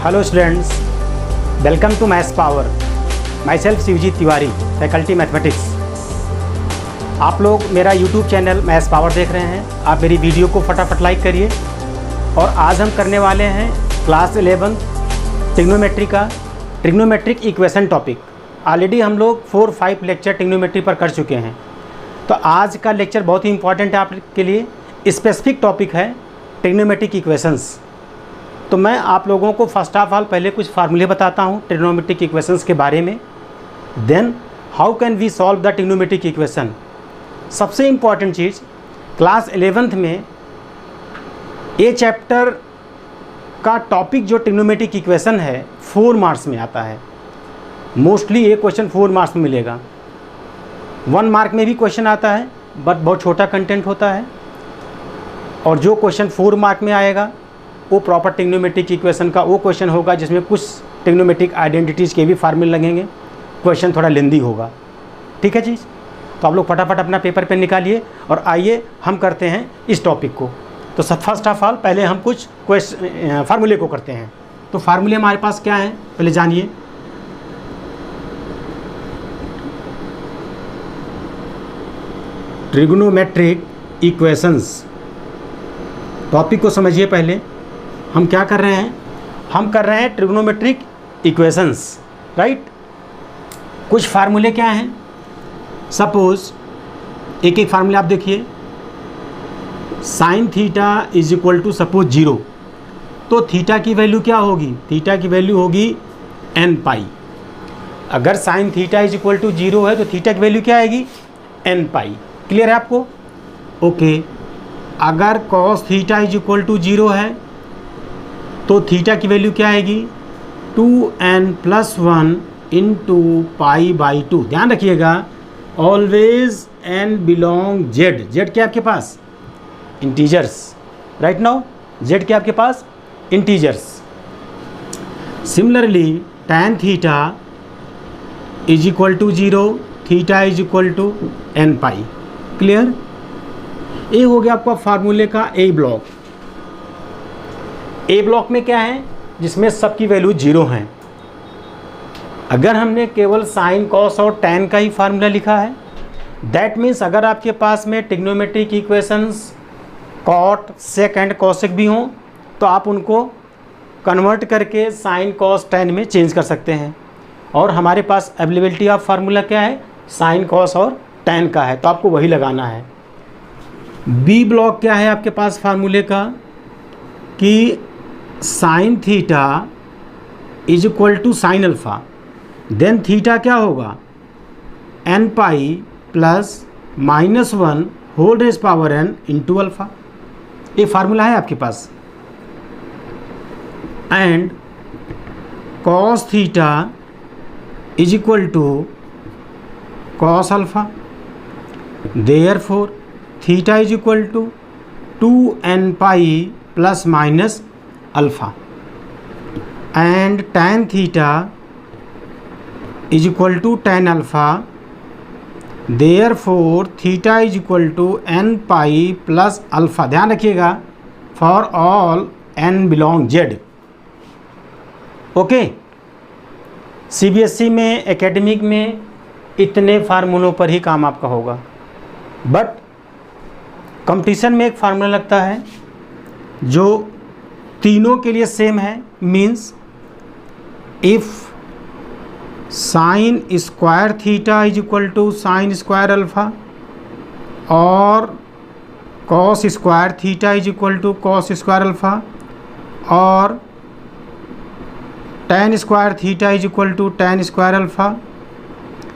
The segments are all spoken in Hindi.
Hello students, welcome to maths power. Myself Shivjeet Tiwari, faculty mathematics. आप लोग मेरा यूट्यूब चैनल मैथ्स पावर देख रहे हैं। आप मेरी वीडियो को फटाफट लाइक करिए। और आज हम करने वाले हैं क्लास 11 ट्रिग्नोमेट्री का ट्रिग्नोमेट्रिक इक्वेशन टॉपिक। ऑलरेडी हम लोग 4-5 लेक्चर ट्रिग्नोमेट्री पर कर चुके हैं। तो आज का लेक्चर बहुत ही इंपॉर्टेंट है आपके लिए। स्पेसिफिक टॉपिक है ट्रिग्नोमेट्रिक इक्वेशंस। तो मैं आप लोगों को फर्स्ट ऑफ ऑल पहले कुछ फार्मूले बताता हूँ ट्रिग्नोमेट्रिक इक्वेशंस के बारे में। Then how can we solve the trigonometric equation. सबसे इम्पॉर्टेंट चीज़, क्लास 11th में ये चैप्टर का टॉपिक जो ट्रिग्नोमेट्रिक इक्वेशन है 4 मार्क्स में आता है। मोस्टली ये क्वेश्चन 4 मार्क्स में मिलेगा। 1 मार्क में भी क्वेश्चन आता है, बट बहुत छोटा कंटेंट होता है। और जो क्वेश्चन 4 मार्क में आएगा वो प्रॉपर ट्रिग्नोमेट्रिक इक्वेशन का वो क्वेश्चन होगा जिसमें कुछ ट्रिग्नोमेट्रिक आइडेंटिटीज़ के भी फार्मूले लगेंगे। क्वेश्चन थोड़ा लेंदी होगा, ठीक है चीज़। तो आप लोग फटाफट अपना पेपर पेन निकालिए और आइए हम करते हैं इस टॉपिक को। तो सब फर्स्ट ऑफ ऑल पहले हम कुछ फार्मूले को करते हैं। तो फार्मूले हमारे पास क्या हैं पहले जानिए। ट्रिग्नोमेट्रिक इक्वेशंस टॉपिक को समझिए। पहले हम क्या कर रहे हैं, हम कर रहे हैं ट्रिग्नोमेट्रिक इक्वेशंस, राइट। कुछ फार्मूले क्या हैं, सपोज एक एक फार्मूले आप देखिए। Sine theta is equal to suppose 0, तो थीटा की वैल्यू क्या होगी, थीटा की वैल्यू होगी n पाई। अगर sine theta is equal to 0 है तो थीटा की वैल्यू क्या आएगी, n पाई। क्लियर है आपको, ओके। अगर cos theta is equal to 0 है तो थीटा की वैल्यू क्या आएगी, 2n+1 इंटू पाई बाई 2। ध्यान रखिएगा, always n belong z। z क्या आपके पास, इंटीजर्स, राइट नाउ z क्या आपके पास, integers. Similarly tan theta is equal to 0, theta is equal to n pi. Clear. ये हो गया आपका फार्मूले का ए ब्लॉक। ए ब्लॉक में क्या है, जिसमें सबकी वैल्यू 0 हैं। अगर हमने केवल साइन कॉस और टैन का ही फार्मूला लिखा है, दैट मीन्स अगर आपके पास में trigonometric equations cot sec and cosec भी हों तो आप उनको कन्वर्ट करके साइन कॉस टैन में चेंज कर सकते हैं। और हमारे पास अवेलेबिलिटी ऑफ फार्मूला क्या है, साइन कॉस और टैन का है, तो आपको वही लगाना है। बी ब्लॉक क्या है आपके पास फार्मूले का, कि sine theta is equal to sine alpha, then theta क्या होगा, n pi plus -1 whole raise power n into alpha. ये फार्मूला है आपके पास। And cos theta is equal to cos alpha, therefore theta is equal to 2n pi plus minus alpha. And tan theta is equal to tan alpha, therefore theta is equal to n pi plus alpha. ध्यान रखिएगा, for all n belong z। Okay. CBSE में, एकेडमिक में इतने फार्मूलों पर ही काम आपका होगा। बट कंपटीशन में एक फार्मूला लगता है जो तीनों के लिए सेम है। Means if sine square theta is equal to sine square alpha और cos square theta is equal to cos square alpha और tan square theta is equal to tan square alpha,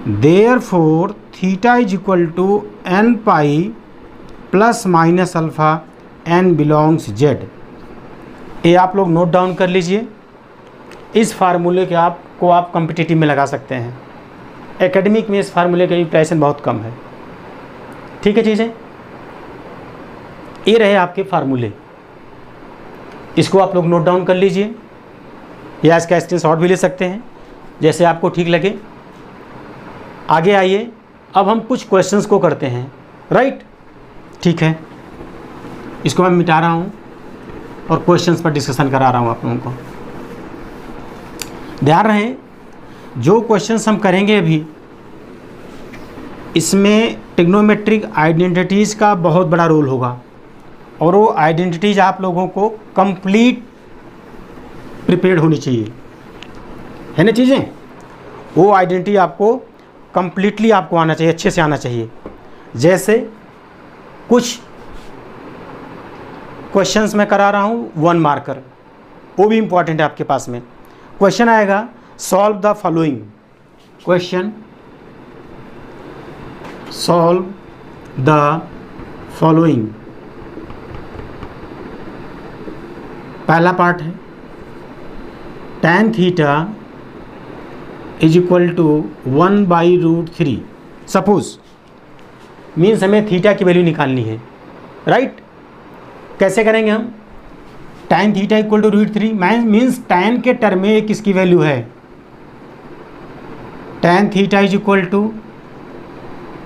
therefore theta is equal to n pi plus minus alpha, n belongs z। ये आप लोग नोट डाउन कर लीजिए। इस फार्मूले के आपको आप कॉम्पिटिटिव में लगा सकते हैं। एकेडमिक में इस फार्मूले का इंप्रेशन बहुत कम है, ठीक है चीज़ें। ये रहे आपके फार्मूले, इसको आप लोग नोट डाउन कर लीजिए या इसका स्क्रीनशॉट भी ले सकते हैं, जैसे आपको ठीक लगे। आगे आइए, अब हम कुछ क्वेश्चंस को करते हैं, राइट। ठीक है, इसको मैं मिटा रहा हूँ और क्वेश्चंस पर डिस्कशन करा रहा हूँ आप लोगों को। ध्यान रहे, जो क्वेश्चंस हम करेंगे अभी, इसमें ट्रिग्नोमेट्रिक आइडेंटिटीज़ का बहुत बड़ा रोल होगा, और वो आइडेंटिटीज़ आप लोगों को कंप्लीट प्रिपेयर्ड होनी चाहिए, है ना चीज़ें। वो आइडेंटिटी आपको कंप्लीटली आपको आना चाहिए, अच्छे से आना चाहिए। जैसे कुछ क्वेश्चंस मैं करा रहा हूँ 1 मार्कर, वो भी इम्पॉर्टेंट है आपके पास में। क्वेश्चन आएगा solve the following, question solve the following. पहला पार्ट है tan theta is equal to 1/√3। Suppose means हमें थीटा की वैल्यू निकालनी है, राइट। कैसे करेंगे हम? tan theta equal to √3 means tan के टर्म में किसकी वैल्यू है? tan theta is equal to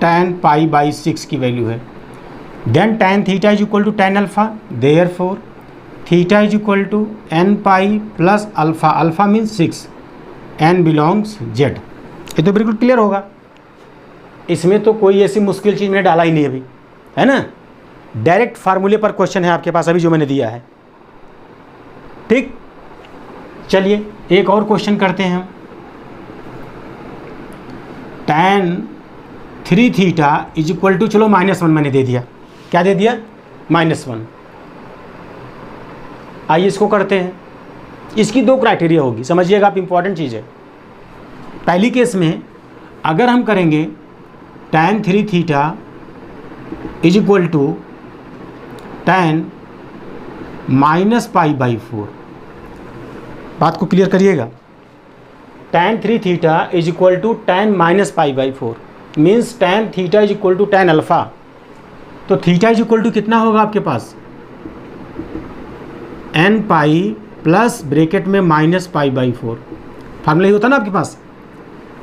tan π/6 की वैल्यू है। Then tan theta is equal to tan alpha, therefore theta is equal to n pi plus alpha, alpha means 6, n belongs z। ये तो बिल्कुल क्लियर होगा, इसमें तो कोई ऐसी मुश्किल चीज़ मैंने डाला ही नहीं अभी, है ना। डायरेक्ट फार्मूले पर क्वेश्चन है आपके पास अभी जो मैंने दिया है, ठीक। चलिए एक और क्वेश्चन करते हैं हम। tan 3 theta is equal to, चलो -1 मैंने दे दिया, क्या दे दिया? -1। आइए इसको करते हैं। इसकी 2 क्राइटेरिया होगी, समझिएगा आप, इंपॉर्टेंट चीज़ है। पहली केस में अगर हम करेंगे tan 3 theta is equal to tan -π/4, बात को क्लियर करिएगा। tan 3 theta is equal to tan -π/4 means tan theta is equal to tan alpha. तो थीटा इज इक्वल टू कितना होगा आपके पास? n पाई प्लस ब्रैकेट में -π/4, फार्मूला ही होता ना आपके पास।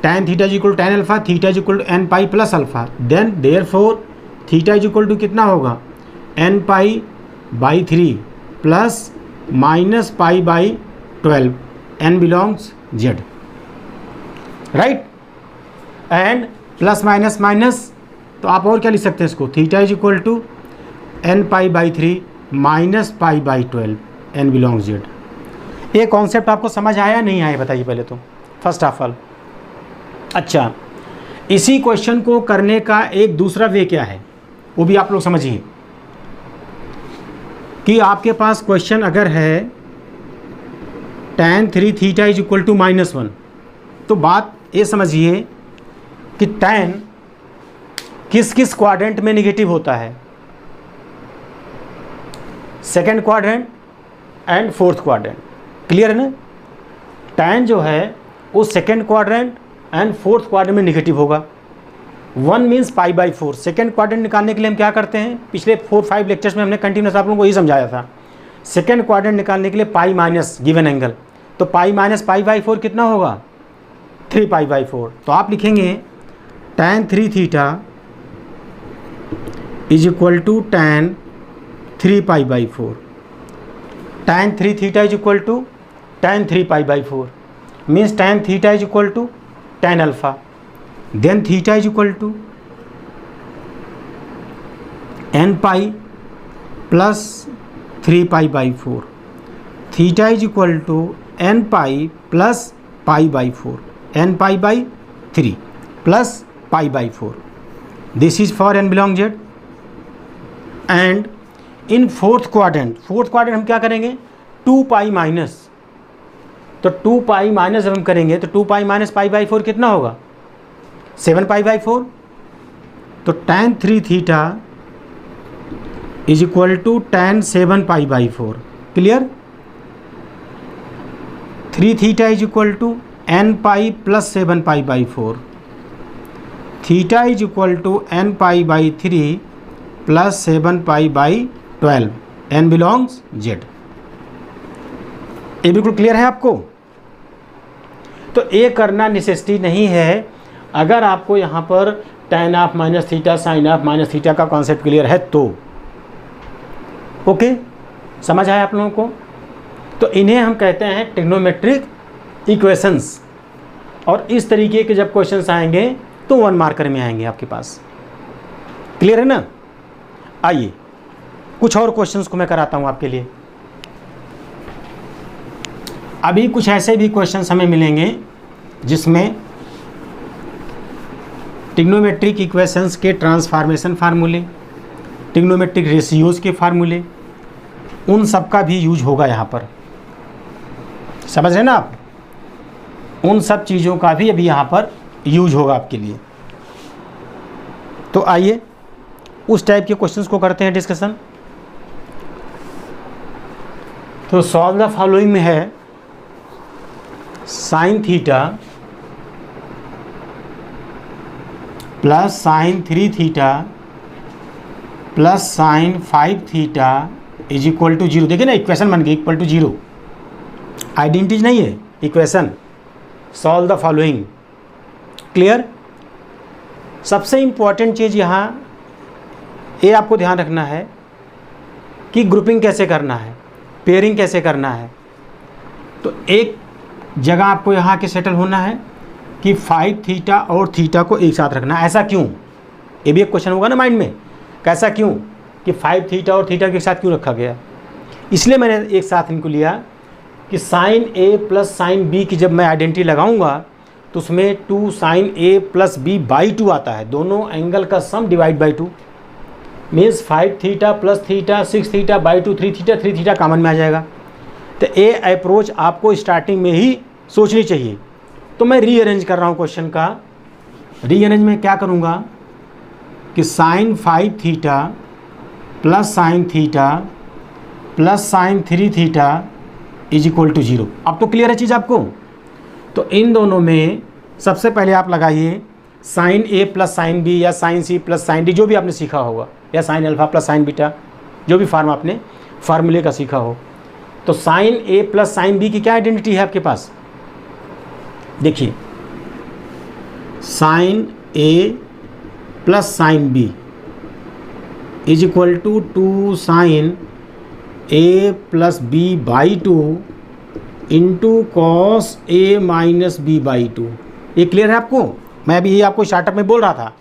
tan theta is equal to tan alpha, theta is equal to n pi plus alpha, then therefore theta is equal to कितना होगा? n π/3 plus -π/12, n belongs z, right. And plus minus minus, तो आप और क्या लिख सकते हैं इसको? Theta is equal to n π/3 -π/12, n belongs z। ये कॉन्सेप्ट आपको समझ आया नहीं आया बताइए पहले तो, फर्स्ट ऑफ ऑल। अच्छा, इसी क्वेश्चन को करने का एक दूसरा वे क्या है वो भी आप लोग समझिए, कि आपके पास क्वेश्चन अगर है tan 3 theta is equal to -1, तो बात ये समझिए कि tan किस किस क्वाड्रेंट में निगेटिव होता है? Second quadrant and fourth quadrant, clear है ना। tan जो है वो second quadrant and fourth quadrant में निगेटिव होगा। 1 मीन्स π/4। सेकेंड क्वाड्रेंट निकालने के लिए हम क्या करते हैं? पिछले 4-5 लेक्चर्स में हमने कंटिन्यूस आप लोगों को यही समझाया था। सेकेंड क्वाड्रेंट निकालने के लिए पाई माइनस गिवन एंगल, तो पाई माइनस π/4 कितना होगा? 3π/4। तो आप लिखेंगे tan 3 theta is equal to tan 3π/4। tan 3 theta is equal to tan 3π/4 means tan theta is equal to tan alpha, then theta is equal to n pi plus 3π/4, theta is equal to n pi plus π/4, n π/3 plus π/4। This is for n belong z। And in fourth quadrant हम क्या करेंगे? 2π माइनस, तो 2π माइनस जब हम करेंगे तो 2π माइनस π/4 कितना होगा? 7π/4। तो tan 3 theta is equal to tan 7π/4, clear. 3 theta is equal to n pi plus 7π/4, theta is equal to n π/3 plus 7π/12, n belongs z। ये बिल्कुल क्लियर है आपको? तो ये करना नेसेसिटी नहीं है। अगर आपको यहाँ पर tan of minus theta sine of minus theta का कॉन्सेप्ट क्लियर है तो ओके, समझ आया आप लोगों को? तो इन्हें हम कहते हैं ट्रिग्नोमेट्रिक इक्वेशंस, और इस तरीके के जब क्वेश्चंस आएंगे तो 1 मार्कर में आएंगे आपके पास। क्लियर है ना? आइए कुछ और क्वेश्चंस को मैं कराता हूं आपके लिए। अभी कुछ ऐसे भी क्वेश्चंस हमें मिलेंगे जिसमें ट्रिग्नोमेट्रिक इक्वेशंस के ट्रांसफॉर्मेशन फार्मूले, ट्रिग्नोमेट्रिक रेशियोज के फार्मूले, उन सब का भी यूज होगा यहाँ पर। समझ रहे हैं ना आप? उन सब चीज़ों का भी अभी यहाँ पर यूज होगा आपके लिए। तो आइए उस टाइप के क्वेश्चंस को करते हैं डिस्कशन। तो सॉल्व द फॉलोइंग में है sine theta plus sine 3 theta plus sine 5 theta is equal to 0। देखिए ना, इक्वेशन बन गई इक्वल टू 0। आइडेंटिटी नहीं है, equation. Solve the following. Clear? सबसे इंपॉर्टेंट चीज़ यहाँ ये आपको ध्यान रखना है कि ग्रुपिंग कैसे करना है, पेयरिंग कैसे करना है। तो एक जगह आपको यहाँ के सेटल होना है कि 5 थीटा और थीटा को एक साथ रखना है। ऐसा क्यों? ये भी एक क्वेश्चन होगा ना माइंड में, कैसा क्यों कि 5 थीटा और थीटा के साथ क्यों रखा गया। इसलिए मैंने एक साथ इनको लिया कि sine A plus sine B की जब मैं आइडेंटिटी लगाऊंगा तो उसमें 2 sine A plus B by 2 आता है। दोनों एंगल का sum divide by 2 means 5 theta plus theta 6 theta by 2 3 theta common में आ जाएगा। तो ये अप्रोच आपको स्टार्टिंग में ही सोचनी चाहिए। तो मैं रीअरेंज कर रहा हूँ क्वेश्चन का। रीअरेंज में क्या करूँगा कि sine 5 theta plus sine theta plus sine 3 theta is equal to 0। अब तो क्लियर है चीज़ आपको? तो इन दोनों में सबसे पहले आप लगाइए sine A plus sine B या sine C plus sine D, जो भी आपने सीखा होगा, या sine alpha plus sine beta, जो भी फार्म आपने फार्मूले का सीखा हो। तो sine A plus sine B की क्या आइडेंटिटी है आपके पास? देखिए, sine A plus sine B is equal to 2 sine A plus B by 2 into cos A minus B by 2। ये क्लियर है आपको? मैं अभी ये आपको स्टार्टअप में बोल रहा था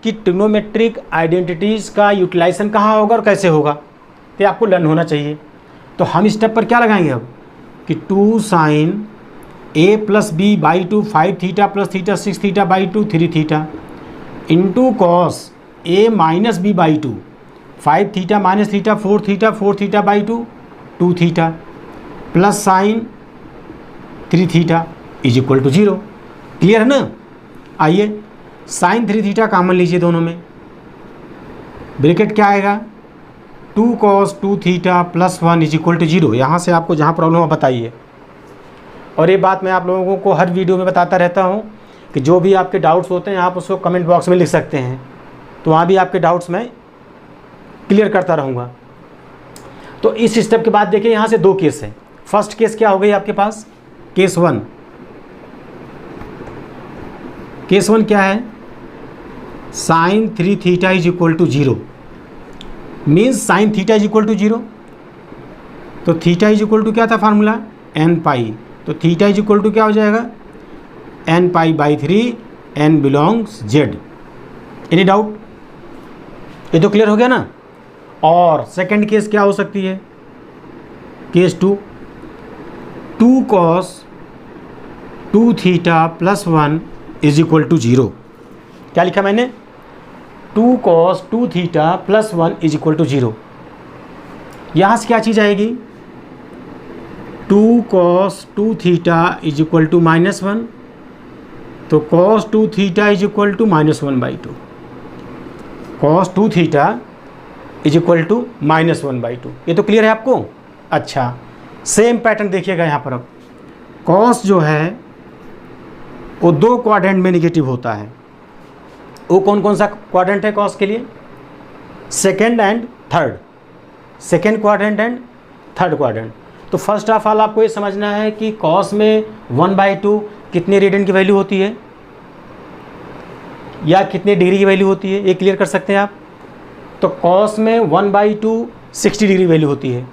कि ट्रिग्नोमेट्रिक आइडेंटिटीज़ का यूटिलाइजेशन कहाँ होगा और कैसे होगा, तो आपको लर्न होना चाहिए। तो हम स्टेप पर क्या लगाएंगे अब कि 2 sine A plus B by 2 5 theta plus theta 6 theta by 2 3 theta into cos A minus B by 2 5 theta minus theta 4 theta by 2 2 theta plus sine 3 theta is equal to 0। Clear है ना? आइए साइन 3 थीटा कॉमन लीजिए दोनों में। ब्रैकेट क्या आएगा? 2 cos 2 theta plus 1 is equal to 0। यहाँ से आपको जहाँ प्रॉब्लम हो बताइए। और ये बात मैं आप लोगों को हर वीडियो में बताता रहता हूँ कि जो भी आपके डाउट्स होते हैं आप उसको कमेंट बॉक्स में लिख सकते हैं, तो वहाँ भी आपके डाउट्स मैं क्लियर करता रहूँगा। तो इस स्टेप के बाद देखिए यहाँ से 2 केस है। फर्स्ट केस क्या हो गई आपके पास? केस 1। केस 1 क्या है? Sine 3 theta is equal to 0 means sine theta is equal to 0। तो थीटा इज इक्वल टू क्या था फार्मूला? एन पाई। तो थीटा इज इक्वल टू क्या हो जाएगा? N pi by 3 n belongs Z. Any doubt? ये तो क्लियर हो गया ना। और सेकंड केस क्या हो सकती है? Case 2 2 cos 2 theta plus 1 is equal to 0। क्या लिखा मैंने? 2 cos 2 theta plus 1 is equal to 0। यहाँ से क्या चीज़ आएगी? 2 cos 2 theta is equal to -1। तो cos 2 theta is equal to -1/2। Cos 2 theta is equal to -1/2। ये तो क्लियर है आपको? अच्छा, सेम पैटर्न देखिएगा यहाँ पर। अब कॉस जो है वो 2 क्वाड्रेंट में निगेटिव होता है। वो कौन कौन सा क्वाड्रेंट है कॉस के लिए? Second and third. Second quadrant and third quadrant. तो फर्स्ट ऑफ ऑल आपको ये समझना है कि कॉस में 1/2 कितने रेडियन की वैल्यू होती है या कितने डिग्री की वैल्यू होती है, ये क्लियर कर सकते हैं आप। तो कॉस में 1/2 60 डिग्री वैल्यू होती है,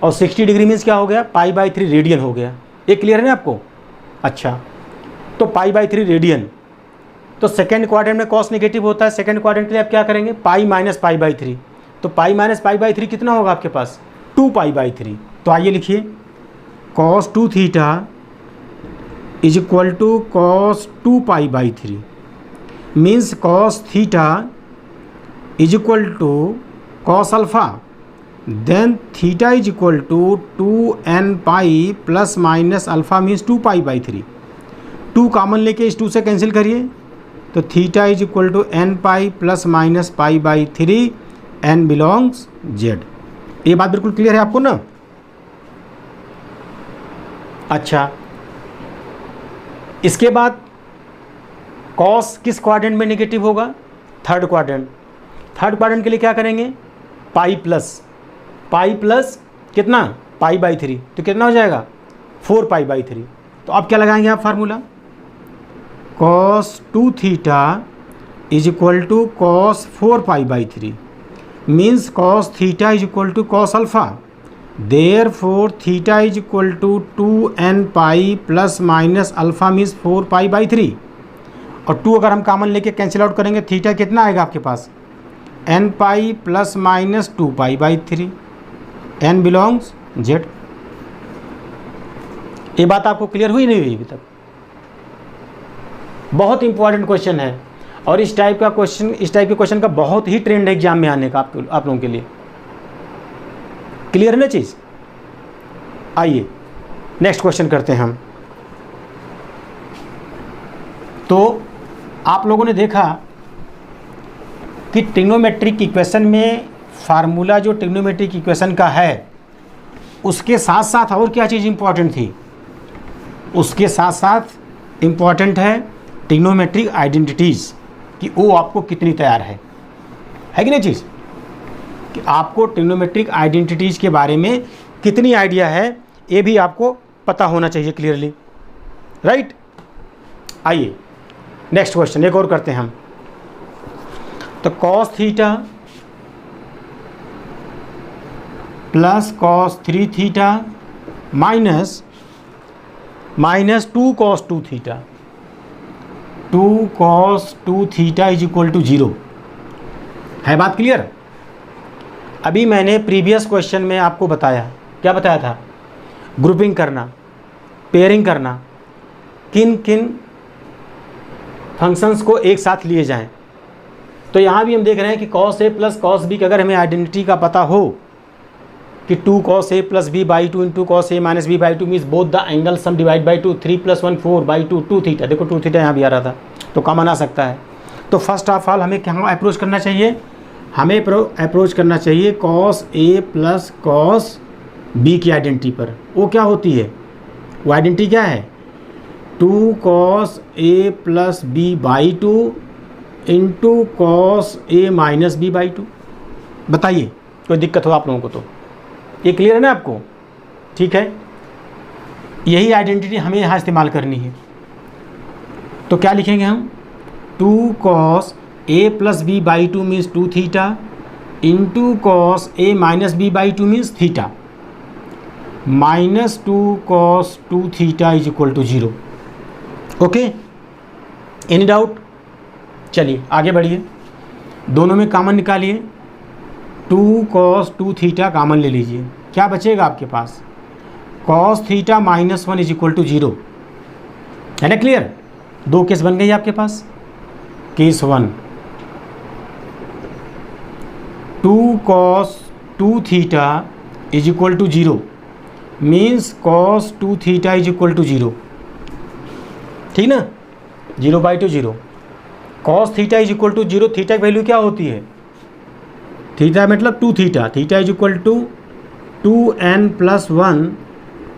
और 60 डिग्री मीन्स क्या हो गया? पाई/3 रेडियन हो गया। ये क्लियर है ना आपको? अच्छा, तो π/3 रेडियन। तो सेकेंड क्वाड्रेंट में कॉस नेगेटिव होता है, सेकेंड क्वाड्रेंट के लिए आप क्या करेंगे, पाई माइनस π/3। तो पाई माइनस π/3 कितना होगा आपके पास, 2π/3। तो आइए लिखिए cos 2 theta is equal to cos 2π/3 means cos theta is equal to cos alpha, then theta is equal to 2n pi plus minus alpha means 2π/3। 2 common लेके इस 2 से कैंसिल करिए, तो theta is equal to n pi plus minus π/3 n belongs z। ये बात बिल्कुल क्लियर है आपको ना। अच्छा, इसके बाद कॉस किस क्वाड्रेंट में नेगेटिव होगा, थर्ड क्वाड्रेंट। थर्ड क्वाड्रेंट के लिए क्या करेंगे, पाई प्लस कितना π/3, तो कितना हो जाएगा 4π/3। तो अब क्या लगाएंगे आप formula, cos 2 theta is equal to cos 4π/3 means cos theta is equal to cos alpha, therefore theta is equal to 2n pi plus minus alpha means 4π/3। और 2 अगर हम कॉमन लेके कैंसिल आउट करेंगे, थीटा कितना आएगा आपके पास, n pi plus minus 2π/3 n belongs z। ये बात आपको क्लियर हुई नहीं हुई अभी तक। बहुत इंपॉर्टेंट क्वेश्चन है और इस टाइप के क्वेश्चन का बहुत ही ट्रेंड है एग्जाम में आने का आप लोगों के लिए। क्लियर है ना चीज़। आइए नेक्स्ट क्वेश्चन करते हैं हम। तो आप लोगों ने देखा कि ट्रिग्नोमेट्रिक इक्वेशन में फार्मूला जो ट्रिग्नोमेट्रिक इक्वेशन का है उसके साथ साथ और क्या चीज़ इंपॉर्टेंट थी, उसके साथ साथ इंपॉर्टेंट है ट्रिग्नोमेट्रिक आइडेंटिटीज़ कि वो आपको कितनी तैयार है कि नहीं चीज़, कि आपको ट्रिग्नोमेट्रिक आइडेंटिटीज़ के बारे में कितनी आइडिया है ये भी आपको पता होना चाहिए क्लियरली, राइट। आइए नेक्स्ट क्वेश्चन एक और करते हैं हम। तो cos theta plus cos 3 theta minus 2 cos 2 theta, 2 cos 2 theta is equal to 0 है। बात क्लियर। अभी मैंने प्रीवियस क्वेश्चन में आपको बताया, क्या बताया था, ग्रुपिंग करना, पेयरिंग करना, किन किन फंक्शंस को एक साथ लिए जाएं। तो यहाँ भी हम देख रहे हैं कि cos a plus cos b की अगर हमें आइडेंटिटी का पता हो कि 2 cos a plus b by 2 into cos a minus b by 2 means both the angle sum divide by 2, 3 + 1 4/2 2 theta. देखो 2 थीटा यहाँ भी आ रहा था तो कॉमन आ सकता है। तो फर्स्ट ऑफ ऑल हमें कहाँ अप्रोच करना चाहिए, हमें अप्रोच करना चाहिए cos a plus cos b की आइडेंटिटी पर। वो क्या होती है, वो आइडेंटिटी क्या है, 2 cos a plus b by 2 into cos a minus b by 2। बताइए कोई दिक्कत हो आप लोगों को तो, ये क्लियर है ना आपको, ठीक है। यही आइडेंटिटी हमें यहाँ इस्तेमाल करनी है। तो क्या लिखेंगे हम, 2 cos a plus b by 2 means 2 theta into cos a minus b by 2 means theta minus 2 cos 2 theta is equal to 0। Okay, any doubt. चलिए आगे बढ़िए, दोनों में कॉमन निकालिए, 2 cos 2 थीटा कॉमन ले लीजिए, क्या बचेगा आपके पास, cos theta minus 1 is equal to 0 है ना। क्लियर, दो केस बन गई आपके पास। Case 1, 2 cos 2 theta is equal to 0 means cos 2 theta is equal to 0, ठीक ना, 0/2 0। cos theta is equal to 0, theta की वैल्यू क्या होती है, थीटा मतलब 2 theta, theta is equal to 2n plus 1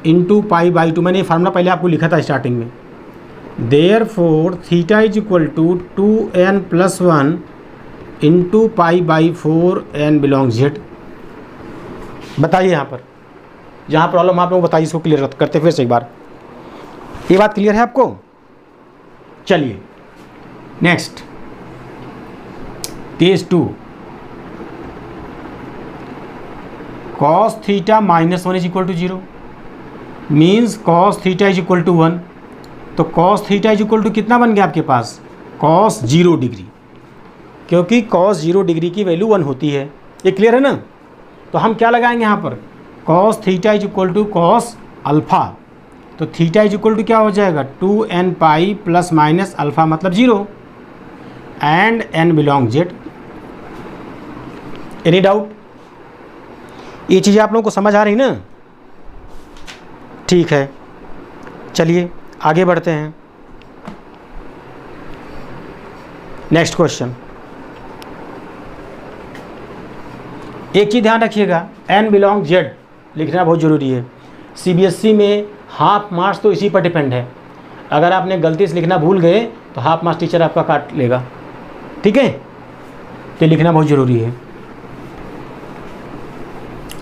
into π/2। मैंने ये फार्मूला पहले आपको लिखा था स्टार्टिंग में। Therefore theta is equal to 2n plus 1 into π/4 n belongs z। बताइए यहाँ पर, जहाँ प्रॉब्लम आप लोग बताइए, इसको क्लियर करते फिर से एक बार। ये बात क्लियर है आपको। चलिए next, case 2, cos theta minus 1 is equal to 0 means cos theta is equal to 1। तो cos theta is equal to कितना बन गया आपके पास, कॉस 0 डिग्री, क्योंकि कॉस 0 डिग्री की वैल्यू 1 होती है। ये क्लियर है ना। तो हम क्या लगाएंगे यहाँ पर, cos theta is equal to cos alpha, तो थीटा इज इक्वल टू क्या हो जाएगा 2n pi plus minus alpha मतलब 0 and n belong Z. Any doubt? ये चीज़ें आप लोगों को समझ आ रही ना? ठीक है, चलिए आगे बढ़ते हैं। नेक्स्ट क्वेश्चन, एक चीज़ ध्यान रखिएगा, n बिलोंग जेड लिखना बहुत ज़रूरी है। CBSE में हाफ मार्क्स तो इसी पर डिपेंड है। अगर आपने गलती से लिखना भूल गए तो हाफ मार्क्स टीचर आपका काट लेगा, ठीक है? तो लिखना बहुत ज़रूरी है।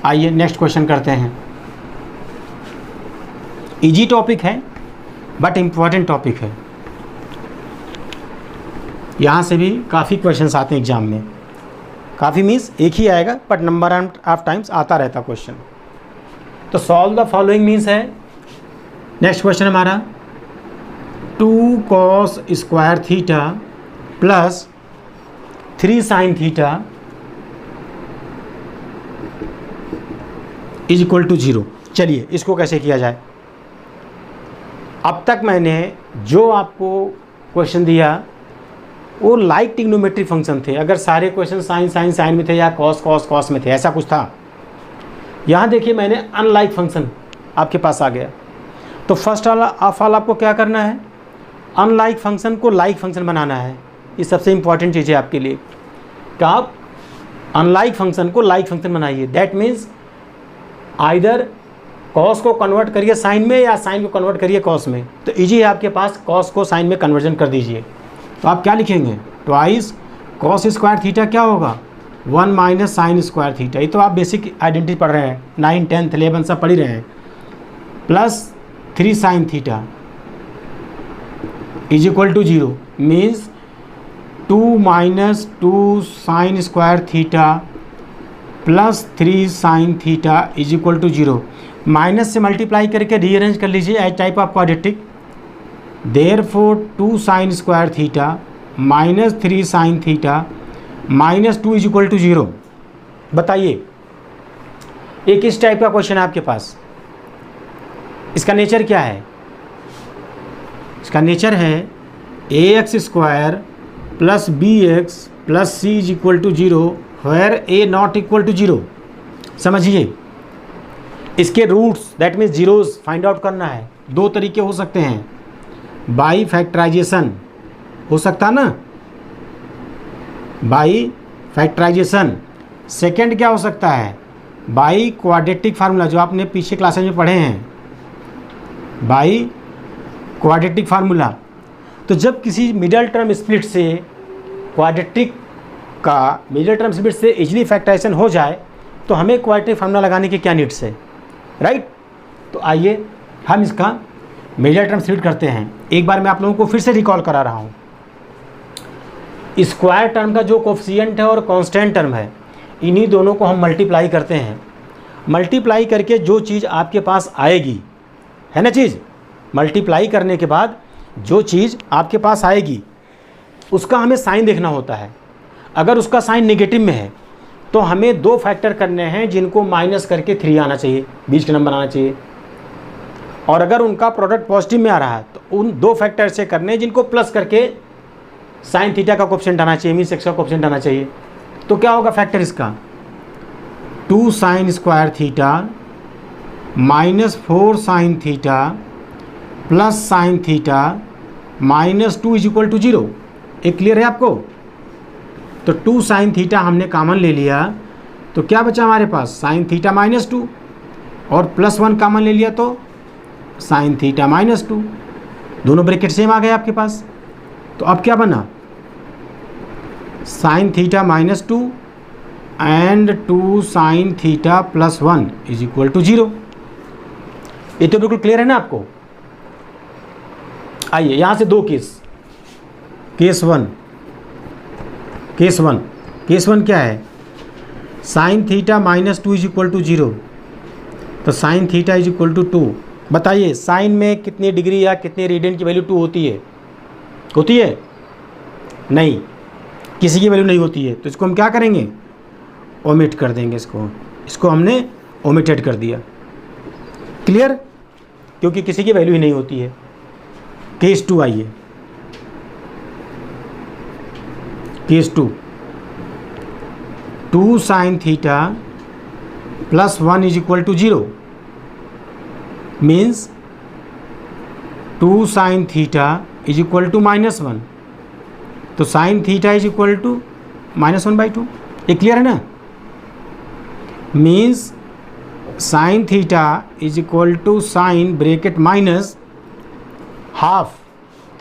आइए नेक्स्ट क्वेश्चन करते हैं। इजी टॉपिक है बट इम्पॉर्टेंट टॉपिक है। यहाँ से भी काफ़ी क्वेश्चंस आते हैं एग्जाम में, काफ़ी मीन्स एक ही आएगा बट नंबर ऑफ टाइम्स आता रहता क्वेश्चन। तो सॉल्व द फॉलोइंग मीन्स है, नेक्स्ट क्वेश्चन हमारा 2 cos square theta plus 3 sin theta is equal to 0। चलिए इसको कैसे किया जाए। अब तक मैंने जो आपको क्वेश्चन दिया वो लाइक ट्रिग्नोमेट्री फंक्शन थे। अगर सारे क्वेश्चन साइन साइन साइन में थे या कॉस कॉस कॉस में थे, ऐसा कुछ था। यहाँ देखिए मैंने अनलाइक फंक्शन आपके पास आ गया। तो फर्स्ट ऑफ ऑल आपको क्या करना है, अनलाइक फंक्शन को लाइक फंक्शन बनाना है। ये सबसे इंपॉर्टेंट चीज़ है आपके लिए कि आप अनलाइक फंक्शन को लाइक फंक्शन बनाइए। दैट मीन्स आइदर कॉस को कन्वर्ट करिए साइन में या साइन को कन्वर्ट करिए कॉस में। तो इजी है आपके पास, कॉस को साइन में कन्वर्जन कर दीजिए। तो आप क्या लिखेंगे, ट्वाइस कॉस स्क्वायर थीटा क्या होगा 1 माइनस साइन स्क्वायर थीटा। ये तो आप बेसिक आइडेंटिटी पढ़ रहे हैं, 9, 10, 11 सब पढ़ ही रहे हैं। Plus 3 sine theta is equal to 0 means 2 minus 2 sine square theta plus 3 sine theta is equal to 0। Minus से मल्टीप्लाई करके रीअरेंज कर लीजिए as type of quadratic. Therefore 2 sine square theta minus 3 sine theta minus 2 is equal to 0। बताइए ये किस टाइप का क्वेश्चन है आपके पास, इसका नेचर क्या है? इसका नेचर है ax square plus bx plus c is equal to 0 where a not equal to 0। समझिए इसके roots that means zeros find out करना है। दो तरीके हो सकते हैं, बाई फैक्टराइजेशन हो सकता ना, बाई फैक्टराइजेशन। सेकेंड क्या हो सकता है, बाई क्वाड्रेटिक फार्मूला, जो आपने पीछे क्लासेज में पढ़े हैं, बाई क्वाड्रेटिक फार्मूला। तो जब किसी मिडल टर्म स्प्लिट से क्वाड्रेटिक का मिडल टर्म स्प्लिट से इजीली फैक्टराइजेशन हो जाए तो हमें क्वाड्रेटिक फार्मूला लगाने की क्या नीड्स है, राइट? तो आइए हम इसका मिडल टर्म स्प्लिट करते हैं। एक बार मैं आप लोगों को फिर से रिकॉल करा रहा हूँ। स्क्वायर टर्म का जो कोफिशिएंट है और कांस्टेंट टर्म है, इन्हीं दोनों को हम मल्टीप्लाई करते हैं। मल्टीप्लाई करके जो चीज़ आपके पास आएगी, है ना चीज़, मल्टीप्लाई करने के बाद जो चीज़ आपके पास आएगी उसका हमें साइन देखना होता है। अगर उसका साइन नेगेटिव में है तो हमें 2 फैक्टर करने हैं जिनको माइनस करके 3 आना चाहिए, बीच का नंबर आना चाहिए। और अगर उनका प्रोडक्ट पॉजिटिव में आ रहा है तो उन 2 फैक्टर से करने हैं जिनको प्लस करके साइन थीटा का कोएफिशिएंट आना चाहिए, मीन्स एक्स का कोएफिशिएंट आना चाहिए। तो क्या होगा फैक्टर इसका, 2 sine square theta minus 4 sine theta plus sine theta minus 2 is equal to 0। एक क्लियर है आपको? तो 2 साइन थीटा हमने कॉमन ले लिया तो क्या बचा हमारे पास, साइन थीटा माइनस 2, और प्लस 1 कॉमन ले लिया तो साइन थीटा माइनस 2। दोनों ब्रैकेट सेम आ गए आपके पास। तो अब क्या बना, sine theta minus 2 and 2 sine theta plus 1 is equal to 0। ये तो बिल्कुल क्लियर है ना आपको? आइए यहाँ से 2 केस, केस वन क्या है, sine theta minus 2 is equal to 0। तो sine theta is equal to 2 बताइए साइन में कितनी डिग्री या कितने रेडियन की वैल्यू 2 होती है? होती है? नहीं, किसी की वैल्यू नहीं होती है। तो इसको हम क्या करेंगे? ओमिट कर देंगे। इसको हमने ओमिटेड कर दिया। क्लियर? क्योंकि किसी की वैल्यू ही नहीं होती है। केस 2 आइए, case 2 sine theta plus 1 is equal to 0 means 2 sine theta is equal to -1। तो sine theta is equal to -1/2। ये क्लियर है ना? Means sine theta is equal to sine bracket minus half,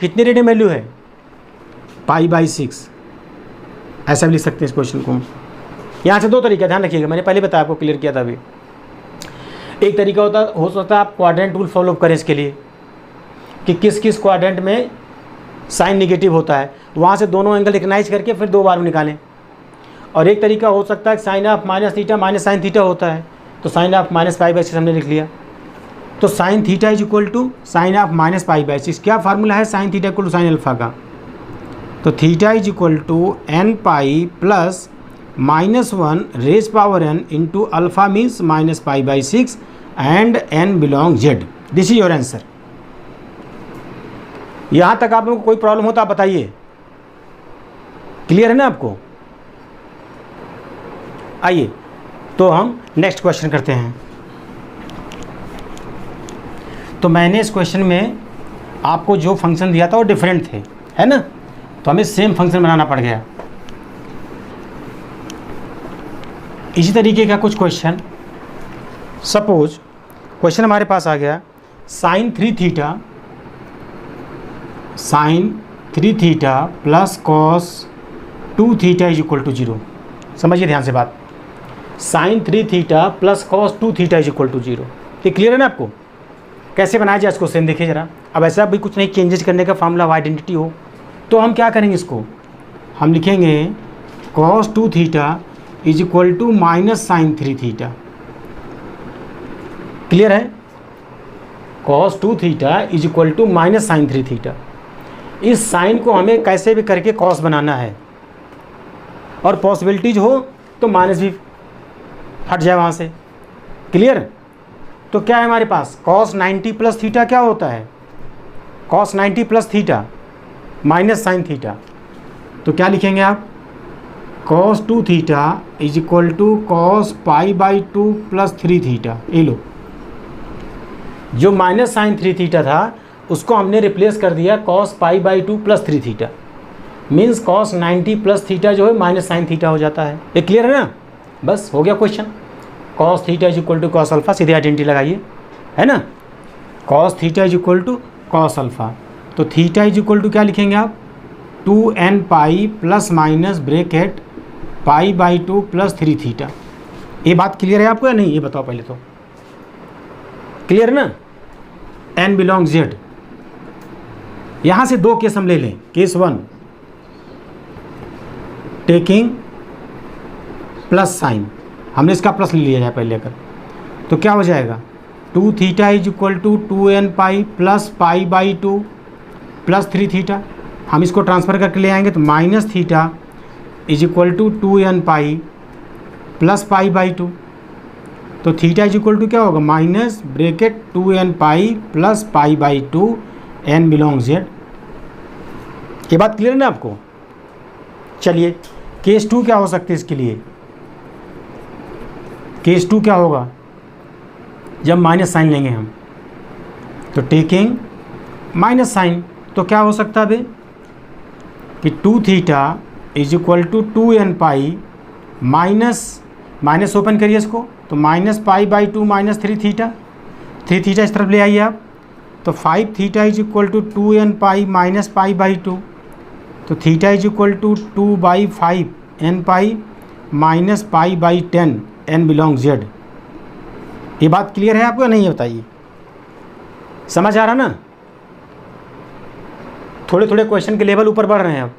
कितनी रेडियन वैल्यू है? π/6। ऐसा भी लिख सकते हैं इस क्वेश्चन को। यहाँ से दो तरीका ध्यान रखिएगा, मैंने पहले बताया, आपको क्लियर किया था अभी। एक तरीका हो सकता है आप क्वाड्रेंट रूल फॉलो करें इसके लिए कि किस किस क्वाड्रेंट में साइन निगेटिव होता है, वहाँ से दोनों एंगल रिकग्नाइज करके फिर 2 बार में निकालें। और एक तरीका हो सकता है sine of minus theta minus sine theta होता है, तो साइन ऑफ -π/6 हमने लिख लिया। तो sine theta is equal to sine of -π/6। क्या फार्मूला है sine theta equal to sine alpha का? तो theta is equal to nπ plus -1 raise power n into alpha means -π/6 and n belong z। This is your answer. यहाँ तक आप लोगों को कोई प्रॉब्लम हो तो आप बताइए। क्लियर है ना आपको? आइए तो हम नेक्स्ट क्वेश्चन करते हैं। तो मैंने इस क्वेश्चन में आपको जो फंक्शन दिया था वो डिफरेंट थे, है ना? तो हमें सेम फंक्शन बनाना पड़ गया। इसी तरीके का कुछ क्वेश्चन, सपोज क्वेश्चन हमारे पास आ गया sine 3 theta plus cos 2 theta is equal to 0। समझिए ध्यान से बात। Sine 3 theta plus cos 2 theta is equal to 0। ये क्लियर है ना आपको? कैसे बनाया जाए इसको सेम देखिए ज़रा। अब ऐसा भी कुछ नहीं, चेंजेस करने का फार्मूला ऑफ आइडेंटिटी हो तो हम क्या करेंगे, इसको हम लिखेंगे cos 2 theta is equal to minus sine 3 theta. Clear है? Cos 2 theta is equal to minus sine 3 theta. इस साइन को हमें कैसे भी करके कॉस बनाना है, और पॉसिबिलिटीज हो तो माइनस भी हट जाए वहाँ से। क्लियर? तो क्या है हमारे पास कॉस 90 प्लस थीटा क्या होता है? Cos 90 plus theta minus sine theta. तो क्या लिखेंगे आप? Cos 2 theta is equal to cos π/2 plus 3 theta. ये लो, जो माइनस साइन 3 थीटा था उसको हमने रिप्लेस कर दिया cos π/2 plus 3 theta. Means cos 90 plus theta जो है माइनस साइन थीटा हो जाता है। ये क्लियर है ना? बस हो गया question. Cos theta is equal to cos alpha, सीधे आइडेंटिटी लगाइए, है ना? Cos theta is equal to cos alpha. तो थीटा इज इक्वल टू क्या लिखेंगे आप? 2nπ plus minus bracket π/2 plus 3 theta. ये बात क्लियर है आपको या नहीं, ये बताओ पहले तो। क्लियर है ना? n belong z। यहाँ से 2 केस हम ले लें। केस 1 टेकिंग प्लस साइन, हमने इसका प्लस ले लिया जाए पहले अगर, तो क्या हो जाएगा? 2 theta is equal to 2nπ plus π/2 plus 3 theta. हम इसको ट्रांसफ़र करके ले आएंगे तो minus theta is equal to 2nπ plus π/2। तो थीटा इज इक्वल टू क्या होगा? Minus bracket 2nπ plus π/2 n belong z। ये बात क्लियर है ना आपको? चलिए केस 2 क्या हो सकते हैं इसके लिए? केस 2 क्या होगा जब माइनस साइन लेंगे हम? तो टेकिंग माइनस साइन, तो क्या हो सकता है कि 2 theta is equal to 2nπ minus open करिए इसको, तो माइनस π/2 माइनस 3 थीटा। 3 थीटा इस तरफ ले आइए आप, तो 5 theta is equal to 2nπ minus π/2। तो theta is equal to 2/5 nπ minus π/10 n belong z। ये बात क्लियर है आपको या नहीं है बताइए? समझ आ रहा ना? थोड़े थोड़े क्वेश्चन के लेवल ऊपर बढ़ रहे हैं अब।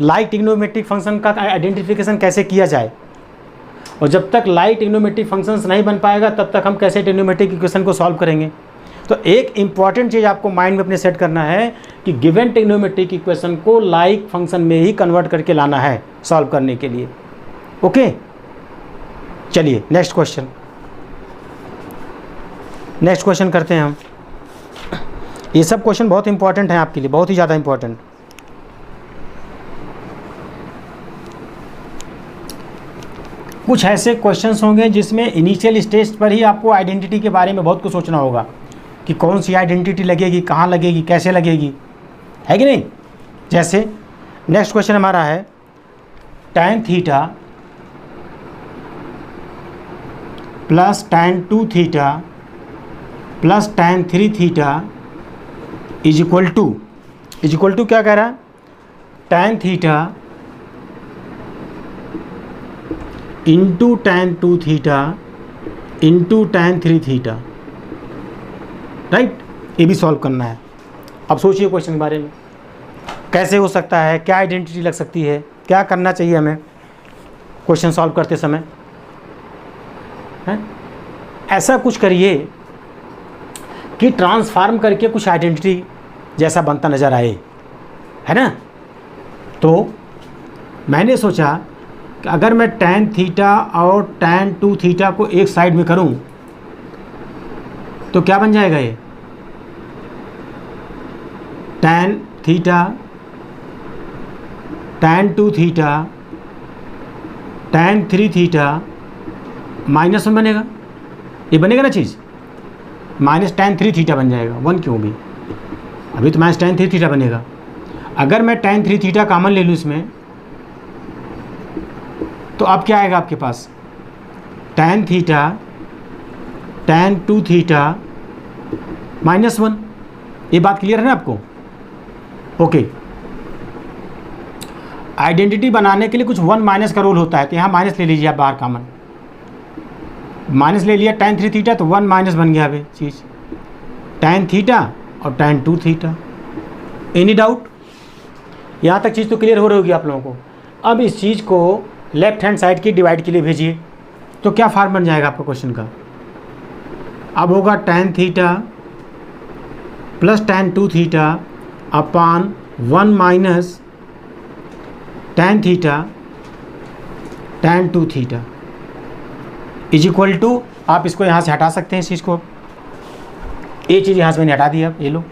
लाइट ट्रिग्नोमेट्रिक फंक्शन का आइडेंटिफिकेशन कैसे किया जाए, और जब तक लाइट ट्रिग्नोमेट्रिक फंक्शंस नहीं बन पाएगा तब तक हम कैसे ट्रिग्नोमेट्रिक इक्वेशन को सॉल्व करेंगे, तो एक इम्पॉर्टेंट चीज़ आपको माइंड में अपने सेट करना है कि गिवन ट्रिग्नोमेट्रिक इक्वेशन को लाइक फंक्शन में ही कन्वर्ट करके लाना है सॉल्व करने के लिए। ओके, चलिए नेक्स्ट क्वेश्चन करते हैं हम। ये सब क्वेश्चन बहुत इंपॉर्टेंट हैं आपके लिए, बहुत ही ज़्यादा इंपॉर्टेंट। कुछ ऐसे क्वेश्चंस होंगे जिसमें इनिशियल स्टेज पर ही आपको आइडेंटिटी के बारे में बहुत कुछ सोचना होगा कि कौन सी आइडेंटिटी लगेगी, कहाँ लगेगी, कैसे लगेगी, है कि नहीं। जैसे नेक्स्ट क्वेश्चन हमारा है tan theta plus tan 2 theta plus tan 3 theta is equal to क्या कह रहा है, tan theta into tan 2 theta into tan 3 theta, right. ये भी सॉल्व करना है। अब सोचिए क्वेश्चन के बारे में, कैसे हो सकता है, क्या आइडेंटिटी लग सकती है, क्या करना चाहिए हमें क्वेश्चन सॉल्व करते समय, है? ऐसा कुछ करिए कि ट्रांसफॉर्म करके कुछ आइडेंटिटी जैसा बनता नज़र आए, है ना। तो मैंने सोचा कि अगर मैं tan थीटा और tan 2 थीटा को एक साइड में करूं तो क्या बन जाएगा, ये tan theta tan 2 theta tan 3 theta -1 बनेगा। ये बनेगा ना चीज़, माइनस tan 3 थीटा बन जाएगा, 1 क्यों भी, अभी तो माइनस tan 3 थीटा बनेगा। अगर मैं tan 3 थीटा कॉमन ले लूँ इसमें तो अब क्या आएगा आपके पास, tan थीटा tan 2 थीटा -1। ये बात क्लियर है ना आपको। ओके, आइडेंटिटी बनाने के लिए कुछ 1 माइनस का रोल होता है, तो यहाँ माइनस ले लीजिए आप बाहर कॉमन, माइनस ले लिया tan 3 थीटा तो 1 माइनस बन गया अभी चीज़, tan थीटा और tan 2 थीटा। एनी डाउट, यहाँ तक चीज़ तो क्लियर हो रही होगी आप लोगों को। अब इस चीज़ को लेफ्ट हैंड साइड की डिवाइड के लिए भेजिए, तो क्या फॉर्म बन जाएगा आपका क्वेश्चन का। अब होगा tan theta plus tan 2 theta upon 1 minus tan theta tan 2 theta is equal to, आप इसको यहाँ से हटा सकते हैं इस चीज़ को, ये चीज़ यहाँ से मैंने हटा दी, अब ये लो,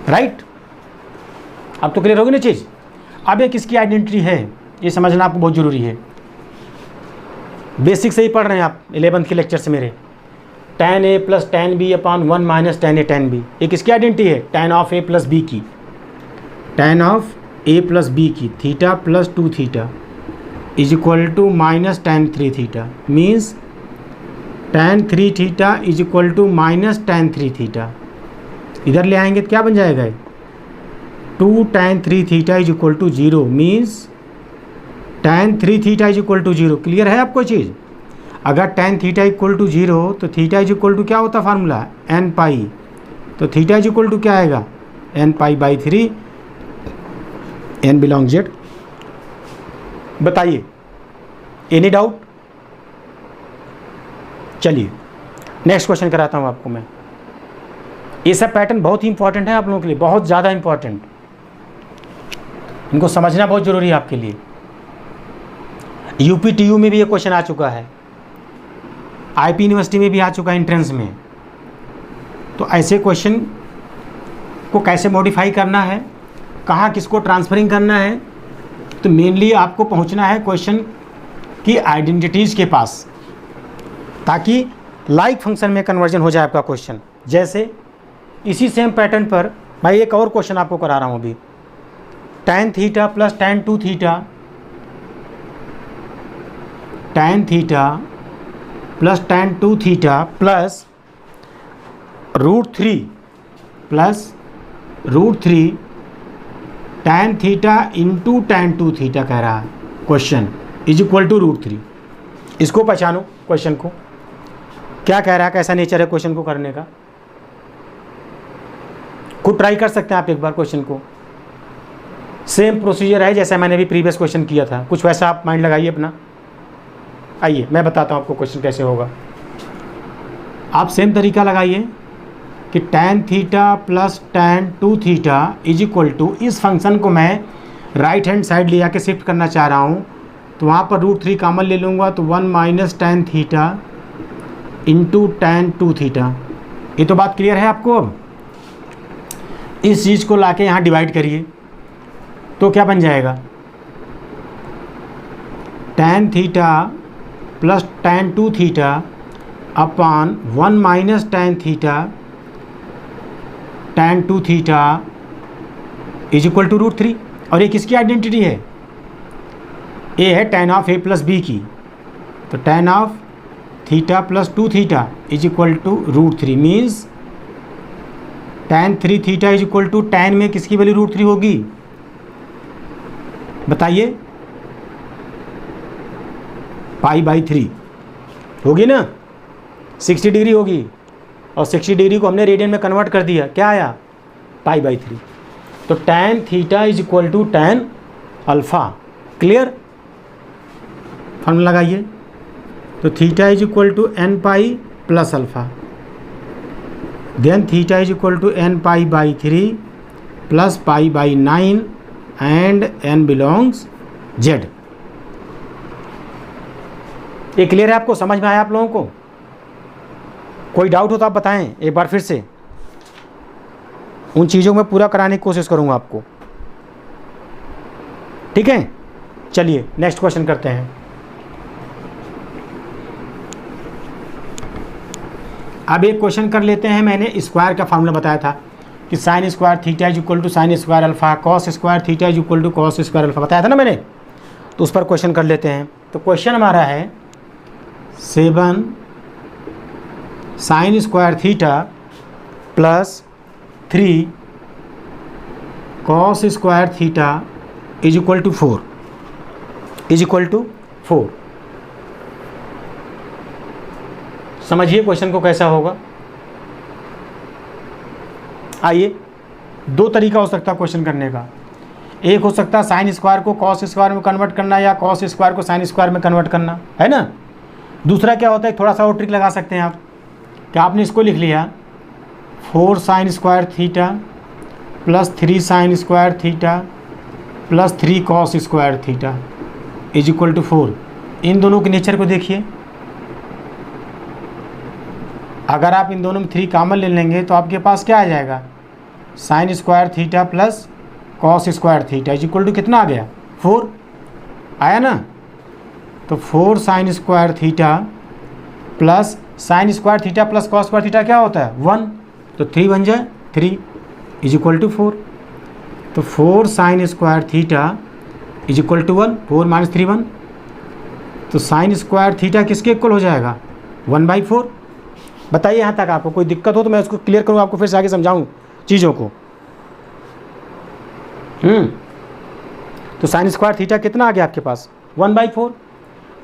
राइट। अब तो क्लियर होगी ना चीज़। अब एक इसकी आइडेंटिटी है, ये समझना आपको बहुत ज़रूरी है। बेसिक से ही पढ़ रहे हैं आप 11th के लेक्चर से मेरे, tan a plus tan b upon 1 minus tan a tan b, एक इसकी आइडेंटिटी है tan of a plus b की, tan of a plus b की theta plus 2 theta is equal to minus tan 3 theta, means tan 3 theta is equal to minus tan 3 theta. इधर ले आएंगे तो क्या बन जाएगा, 2 tan 3 theta is equal to 0, means tan 3 theta is equal to 0। Clear है आपको चीज़। अगर tan थीटा इक्वल टू 0 तो थीटा इज इक्वल टू क्या होता है फार्मूला, n पाई, तो थीटा इज इक्वल टू क्या आएगा, n pi by 3, n belong z। बताइए, एनी डाउट। चलिए नेक्स्ट क्वेश्चन कराता हूँ आपको मैं। ये सब पैटर्न बहुत ही इंपॉर्टेंट है आप लोगों के लिए, बहुत ज़्यादा इंपॉर्टेंट, इनको समझना बहुत ज़रूरी है आपके लिए। UPTU में भी ये क्वेश्चन आ चुका है, IP यूनिवर्सिटी में भी आ चुका है एंट्रेंस में। तो ऐसे क्वेश्चन को कैसे मॉडिफाई करना है, कहाँ किसको ट्रांसफरिंग करना है, तो मेनली आपको पहुंचना है क्वेश्चन की आइडेंटिटीज़ के पास, ताकि लाइक फंक्शन में कन्वर्जन हो जाए आपका क्वेश्चन। जैसे इसी सेम पैटर्न पर मैं एक और क्वेश्चन आपको करा रहा हूँ अभी, tan theta plus tan 2 theta, tan theta plus tan 2 theta plus √3 plus √3 tan theta into tan 2 theta कह रहा है क्वेश्चन, इज इक्वल टू √3। इसको पहचानो क्वेश्चन को, क्या कह रहा है, कैसा नेचर है क्वेश्चन को करने का। खुद ट्राई कर सकते हैं आप एक बार क्वेश्चन को, सेम प्रोसीजर है जैसा मैंने भी प्रीवियस क्वेश्चन किया था, कुछ वैसा आप माइंड लगाइए अपना। आइए मैं बताता हूँ आपको क्वेश्चन कैसे होगा, आप सेम तरीका लगाइए, कि tan theta plus tan 2 theta is equal to, इस फंक्शन को मैं राइट हैंड साइड ले आके शिफ्ट करना चाह रहा हूँ, तो वहाँ पर √3 कॉमन ले लूँगा तो 1 minus tan theta into tan 2 theta. ये तो बात क्लियर है आपको। अब इस चीज़ को लाके यहाँ डिवाइड करिए तो क्या बन जाएगा, tan theta plus tan 2 theta upon 1 minus tan theta tan 2 theta is equal to √3। और ये किसकी आइडेंटिटी है, ये है tan of a plus b की, तो tan of theta plus 2 theta is equal to √3 means tan 3 theta is equal to tan में किसकी वैल्यू √3 होगी, बताइए, π/3 होगी ना, 60 डिग्री होगी, और 60 डिग्री को हमने रेडियन में कन्वर्ट कर दिया, क्या आया π/3। तो tan theta is equal to tan alpha. Clear, formula लगाइए, तो theta is equal to n plus alpha, then theta is equal to n/3 plus π/9 and n belongs z। ये क्लियर है आपको, समझ में आया आप लोगों को? कोई डाउट हो तो आप बताएं एक बार फिर से, उन चीज़ों में पूरा कराने की कोशिश करूंगा आपको, ठीक है। चलिए नेक्स्ट क्वेश्चन करते हैं। अब एक क्वेश्चन कर लेते हैं। मैंने स्क्वायर का फार्मूला बताया था कि sine square theta is equal to sine square alpha, cos square theta is equal to cos square alpha, बताया था ना मैंने। तो उस पर क्वेश्चन कर लेते हैं। तो क्वेश्चन हमारा है 7 sine square theta plus 3 cos square theta is equal to 4, is equal to 4। समझिए क्वेश्चन को कैसा होगा। आइए, दो तरीका हो सकता है क्वेश्चन करने का। एक हो सकता है साइन स्क्वायर को कॉस स्क्वायर में कन्वर्ट करना, या कॉस स्क्वायर को साइन स्क्वायर में कन्वर्ट करना, है ना। दूसरा क्या होता है, थोड़ा सा और ट्रिक लगा सकते हैं आप, कि आपने इसको लिख लिया 4 sine square theta plus 3 sine square theta plus 3 cos square theta is equal to 4। इन दोनों के नेचर को देखिए, अगर आप इन दोनों में 3 कॉमन ले लेंगे तो आपके पास क्या आ जाएगा, sine square theta plus cos square theta is equal to कितना आ गया, 4 आया ना। तो 4 sine square theta plus sine square theta plus cos square theta क्या होता है 1, तो 3 बन जाए 3 इज इक्वल टू 4। तो 4 sine square theta is equal to 1, 4 minus 3 1, तो साइन स्क्वायर थीटा किसके इक्वल हो जाएगा 1/4। बताइए यहाँ तक आपको कोई दिक्कत हो तो मैं उसको क्लियर करूँ, आपको फिर से आगे समझाऊँ चीज़ों को। तो साइन स्क्वायर थीटा कितना आ गया आपके पास 1/4।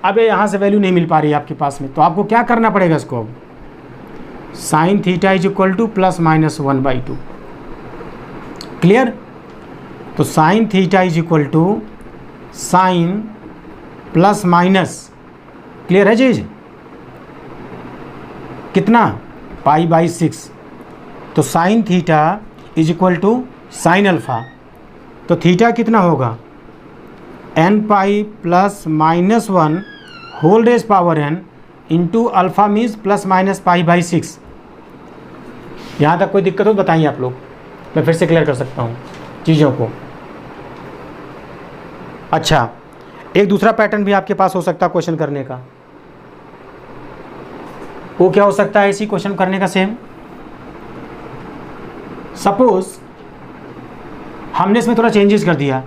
अब यहाँ से वैल्यू नहीं मिल पा रही है आपके पास में, तो आपको क्या करना पड़ेगा इसको, अब sine theta is equal to plus minus 1/2। Clear. तो sine theta is equal to sine plus minus, clear है चीज़, कितना π/6। तो sine theta is equal to sine alpha, तो थीटा कितना होगा n plus minus 1 whole raise power n into alpha means plus minus π/6। यहाँ तक कोई दिक्कत हो बताइए आप लोग, मैं फिर से क्लियर कर सकता हूँ चीज़ों को। अच्छा, एक दूसरा पैटर्न भी आपके पास हो सकता है क्वेश्चन करने का। वो क्या हो सकता है इसी क्वेश्चन करने का सेम। सपोज हमने इसमें थोड़ा चेंजेस कर दिया,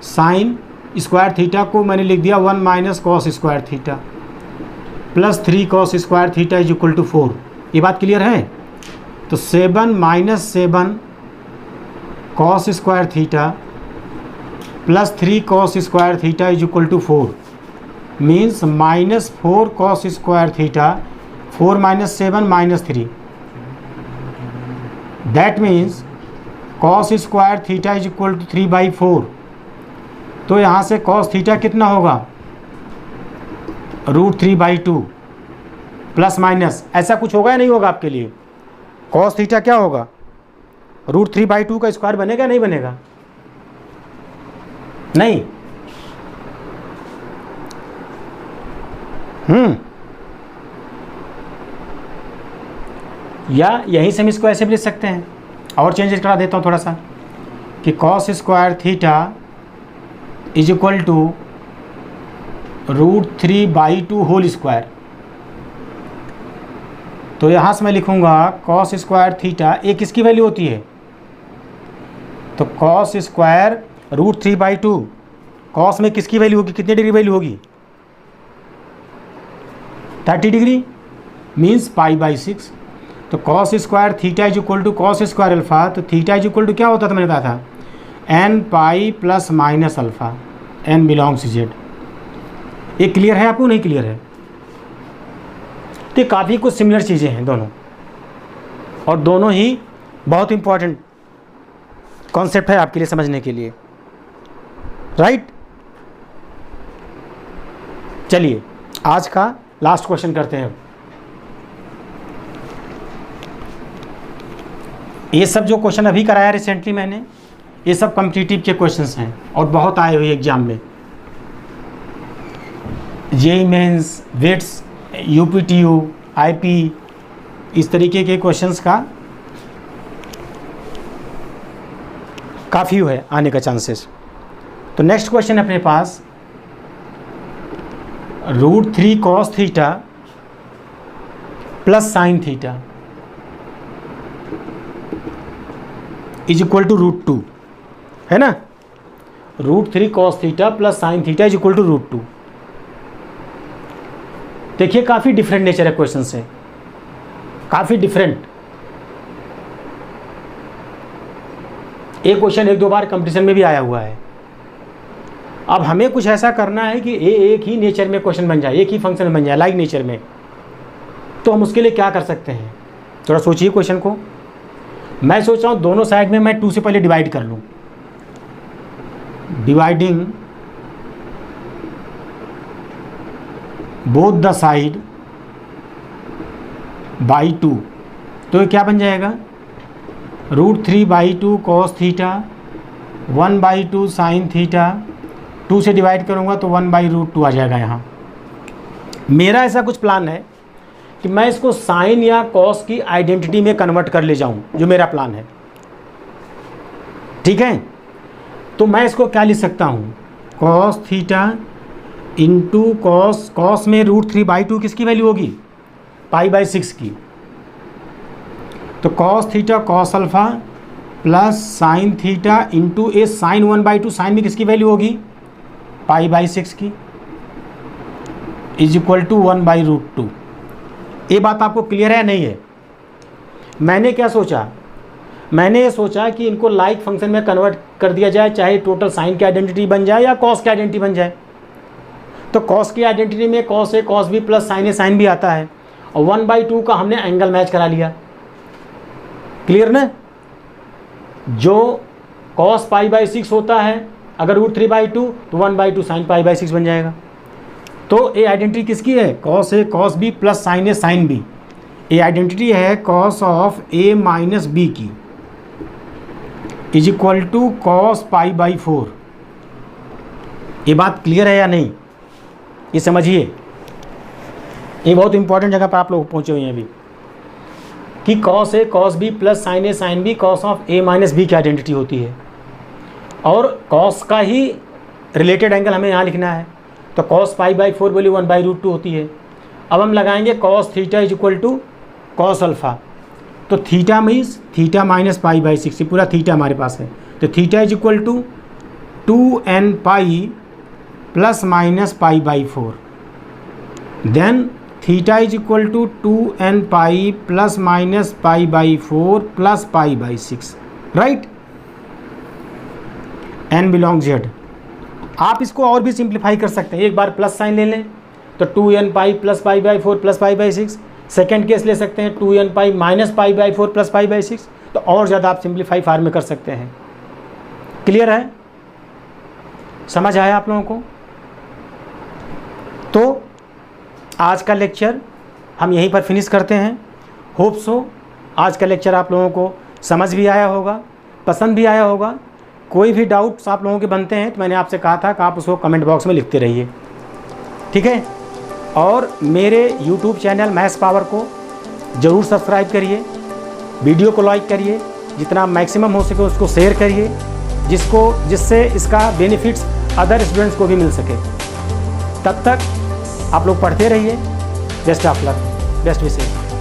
साइन स्क्वायर थीटा को मैंने लिख दिया 1 minus cos square theta plus 3 cos square theta is equal to 4। ये बात क्लियर है। तो 7 minus 7 cos square theta plus 3 cos square theta is equal to 4 means minus 4 cos square theta, 4 minus 7 minus 3, that means cos square theta is equal to 3/4। तो यहाँ से कॉस थीटा कितना होगा √3/2 प्लस माइनस ऐसा कुछ होगा या नहीं होगा आपके लिए। कॉस थीटा क्या होगा, √3/2 का स्क्वायर बनेगा नहीं बनेगा, नहीं, या यहीं से हम इसको ऐसे भी लिख सकते हैं, और चेंजेस करा देता हूँ थोड़ा सा, कि cos square theta is equal to √3/2 whole square. तो यहाँ से मैं लिखूँगा कॉस स्क्वायर थीटा, ये किसकी वैल्यू होती है, तो कॉस स्क्वायर √3/2, कॉस में किसकी वैल्यू होगी, कितने डिग्री वैल्यू होगी, 30 डिग्री, मीन्स π/6। तो cos square theta is equal to cos square alpha, तो थीटा इज इक्वल टू क्या होता था, मैंने कहा था n π ± alpha, n belongs z। ये क्लियर है आपको, नहीं क्लियर है? तो ये काफ़ी कुछ सिमिलर चीज़ें हैं दोनों, और दोनों ही बहुत इंपॉर्टेंट कॉन्सेप्ट है आपके लिए समझने के लिए, राइट। चलिए आज का लास्ट क्वेश्चन करते हैं। ये सब जो क्वेश्चन अभी कराया रिसेंटली मैंने, ये सब कॉम्पिटिटिव के क्वेश्चंस हैं और बहुत आए हुए एग्जाम में, जेईई मेंस, वेट्स, यूपीटीयू, आईपी, इस तरीके के क्वेश्चंस का काफ़ी है आने का चांसेस। तो नेक्स्ट क्वेश्चन अपने पास √3 cos theta plus sine theta is equal to √2, है ना। √3 cos theta plus sine theta is equal to √2। देखिए काफ़ी डिफरेंट नेचर है क्वेश्चन से, काफ़ी डिफरेंट। एक क्वेश्चन 1-2 बार कंपटीशन में भी आया हुआ है। अब हमें कुछ ऐसा करना है कि एक ही नेचर में क्वेश्चन बन जाए, एक ही फंक्शन बन जाए लाइक नेचर में। तो हम उसके लिए क्या कर सकते हैं, थोड़ा सोचिए क्वेश्चन को। मैं सोच रहा हूँ दोनों साइड में मैं 2 से पहले डिवाइड कर लूँ, dividing both the side by 2। तो ये क्या बन जाएगा, √3/2 cos थीटा, 1/2 साइन थीटा, 2 से डिवाइड करूँगा तो 1/√2 आ जाएगा। यहाँ मेरा ऐसा कुछ प्लान है कि मैं इसको साइन या कॉस की आइडेंटिटी में कन्वर्ट कर ले जाऊँ, जो मेरा प्लान है, ठीक है। तो मैं इसको क्या लिख सकता हूँ, cos theta into cos, cos में √3/2 किसकी वैल्यू होगी, π/6 की। तो cos theta cos alpha plus sine theta into a sine 1/2, sine में किसकी वैल्यू होगी, π/6 की, इज इक्वल टू 1/√2। ये बात आपको क्लियर है नहीं है? मैंने क्या सोचा, मैंने ये सोचा कि इनको लाइक फंक्शन में कन्वर्ट कर दिया जाए, चाहे टोटल साइन की आइडेंटिटी बन जाए या कॉस की आइडेंटिटी बन जाए। तो कॉस की आइडेंटिटी में cos a cos b plus sine a sign भी आता है, और 1/2 का हमने एंगल मैच करा लिया। क्लियर ना? जो कॉस π/6 होता है अगर √3/2 तो 1/2 साइन π/6 बन जाएगा। तो ये आइडेंटिटी किसकी है, cos a cos b plus sine a sine b. ये आइडेंटिटी है cos of a minus b की, इज इक्वल टू कॉस π/4। ये बात क्लियर है या नहीं, ये समझिए। ये बहुत इंपॉर्टेंट जगह पर आप लोग पहुँचे हुए हैं अभी, कि cos a cos b plus sine a sine b cos of a minus b की आइडेंटिटी होती है, और कॉस का ही रिलेटेड एंगल हमें यहाँ लिखना है। तो कॉस π/4 वैल्यू 1/√2 होती है। अब हम लगाएंगे cos theta is equal to cos alpha. तो थीटा मीन्स थीटा माइनस π/6, ये पूरा थीटा हमारे पास है। तो theta is equal to 2n π plus minus π/4। Then theta is equal to 2n π plus minus π/4 plus π/6, right. n belong z। आप इसको और भी सिंप्लीफाई कर सकते हैं, एक बार प्लस साइन ले लें तो 2n π plus π/4 plus π/6। Second case ले सकते हैं 2n π माइनस π/4 प्लस π/6। तो और ज़्यादा आप सिंप्लीफाई फार्म में कर सकते हैं। क्लियर है, समझ आया आप लोगों को? तो आज का लेक्चर हम यहीं पर फिनिश करते हैं। होप सो आज का लेक्चर आप लोगों को समझ भी आया होगा, पसंद भी आया होगा। कोई भी डाउट्स आप लोगों के बनते हैं तो मैंने आपसे कहा था कि आप उसको कमेंट बॉक्स में लिखते रहिए, ठीक है। और मेरे YouTube चैनल मैथ्स पावर को ज़रूर सब्सक्राइब करिए, वीडियो को लाइक करिए, जितना मैक्सिमम हो सके उसको शेयर करिए, जिससे इसका बेनिफिट्स अदर स्टूडेंट्स को भी मिल सके। तब तक आप लोग पढ़ते रहिए। Best of luck, best wishes.